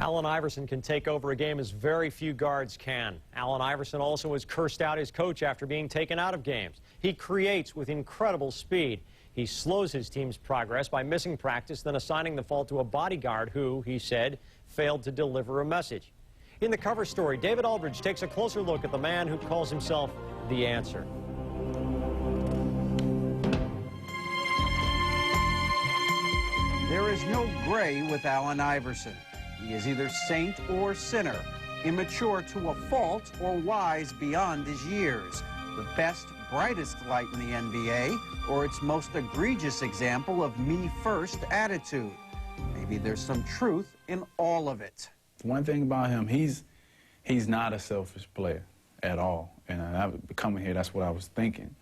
Allen Iverson can take over a game as very few guards can. Allen Iverson also has cursed out his coach after being taken out of games. He creates with incredible speed. He slows his team's progress by missing practice, then assigning the fault to a bodyguard who, he said, failed to deliver a message. In the cover story, David Aldridge takes a closer look at the man who calls himself the answer. There is no gray with Allen Iverson. He is either saint or sinner, immature to a fault or wise beyond his years. The best, brightest light in the NBA, or its most egregious example of me-first attitude. Maybe there's some truth in all of it. One thing about him, he's not a selfish player at all. And coming here, that's what I was thinking.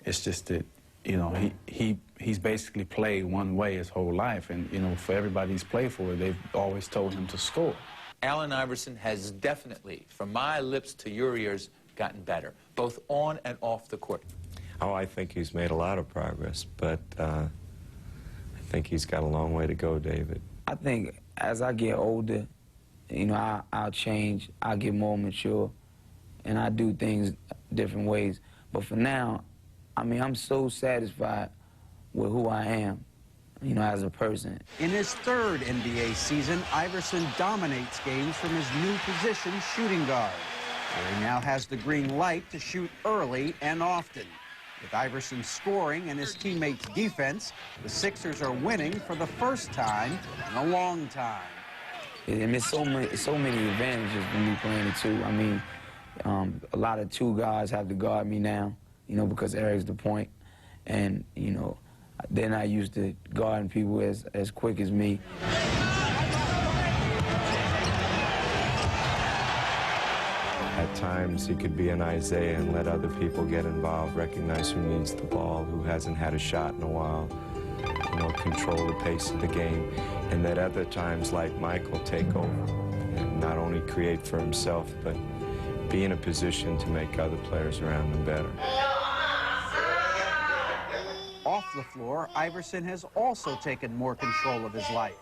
It's just that, you know, he's basically played one way his whole life. And, you know, for everybody he's played for, they've always told him to score. Allen Iverson has definitely, from my lips to your ears, gotten better, both on and off the court. Oh, I think he's made a lot of progress, but I think he's got a long way to go, David. I think as I get older, you know, I'll change, I'll get more mature, and I do things different ways. But for now, I mean, I'm so satisfied with who I am, you know, as a person. In his third NBA season, Iverson dominates games from his new position, shooting guard, where he now has the green light to shoot early and often. With Iverson scoring and his teammates' defense, the Sixers are winning for the first time in a long time. And there's so many advantages when me playing the two. I mean, a lot of two guys have to guard me now, you know, because Eric's the point. And, you know, they're not used to guarding people as quick as me. At times, he could be an Isaiah and let other people get involved, recognize who needs the ball, who hasn't had a shot in a while, you know, control the pace of the game. And at other times, like Michael, take over and not only create for himself, but be in a position to make other players around him better. Off the floor, Iverson has also taken more control of his life.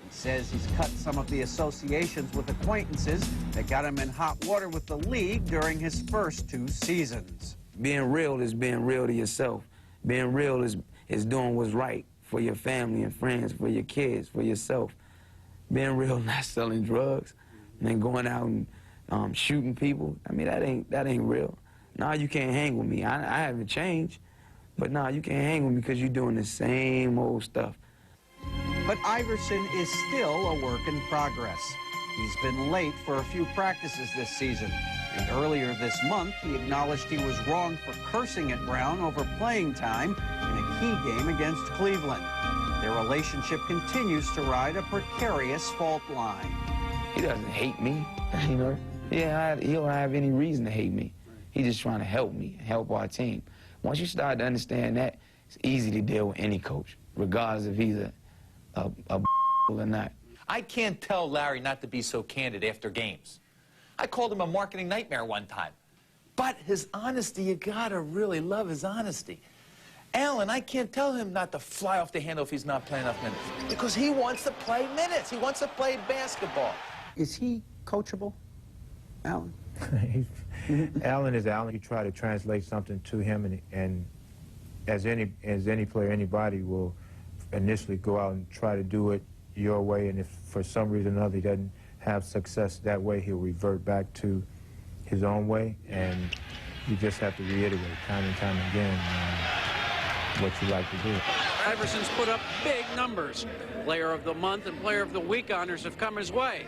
He says he's cut some of the associations with acquaintances that got him in hot water with the league during his first 2 seasons. Being real is being real to yourself. Being real is doing what's right for your family and friends, for your kids, for yourself. Being real, not selling drugs, and then going out and shooting people. I mean, that ain't real. Nah, you can't hang with me. I haven't changed, but nah, you can't hang with me because you're doing the same old stuff. But Iverson is still a work in progress. He's been late for a few practices this season. And earlier this month, he acknowledged he was wrong for cursing at Brown over playing time in a key game against Cleveland. Their relationship continues to ride a precarious fault line. He doesn't hate me, you know. Yeah, he don't have any reason to hate me. He's just trying to help me, help our team. Once you start to understand that, it's easy to deal with any coach, regardless if he's a or not. I can't tell Larry not to be so candid after games. I called him a marketing nightmare one time. But his honesty, you gotta really love his honesty. Allen, I can't tell him not to fly off the handle if he's not playing enough minutes. Because he wants to play minutes. He wants to play basketball. Is he coachable, Allen? Allen is Allen. You try to translate something to him, and as any player, anybody will initially go out and try to do it your way, and if for some reason or another he doesn't have success that way, he'll revert back to his own way, and you just have to reiterate time and time again what you like to do. Iverson's put up big numbers. Player of the Month and Player of the Week honors have come his way.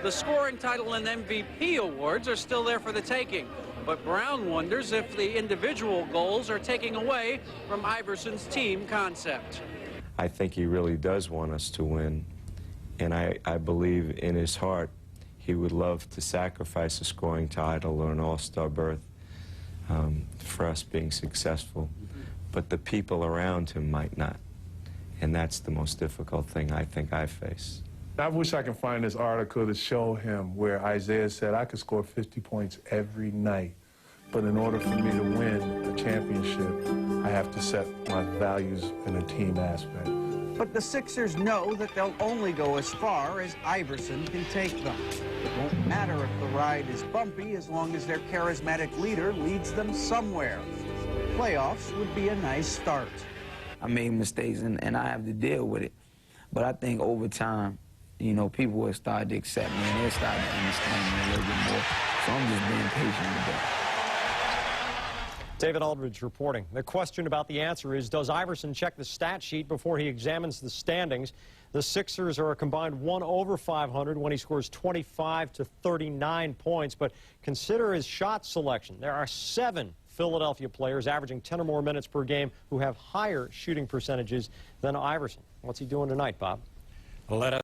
The scoring title and MVP awards are still there for the taking, but Brown wonders if the individual goals are taking away from Iverson's team concept. I think he really does want us to win, and I believe in his heart he would love to sacrifice a scoring title or an all-star berth for us being successful, but the people around him might not, and that's the most difficult thing I think I face. I wish I could find this article to show him where Isaiah said I could score 50 points every night, but in order for me to win a championship, I have to set my values in a team aspect. But the Sixers know that they'll only go as far as Iverson can take them. It won't matter if the ride is bumpy as long as their charismatic leader leads them somewhere. Playoffs would be a nice start. I made mistakes, and I have to deal with it. But I think over time, you know, people will start to accept me, and they'll start to understand me a little bit more. So I'm just being patient with that. David Aldridge reporting. The question about the answer is, does Iverson check the stat sheet before he examines the standings? The Sixers are a combined 1 over 500 when he scores 25 to 39 points. But consider his shot selection. There are 7 Philadelphia players averaging 10 or more minutes per game who have higher shooting percentages than Iverson. What's he doing tonight, Bob? Let us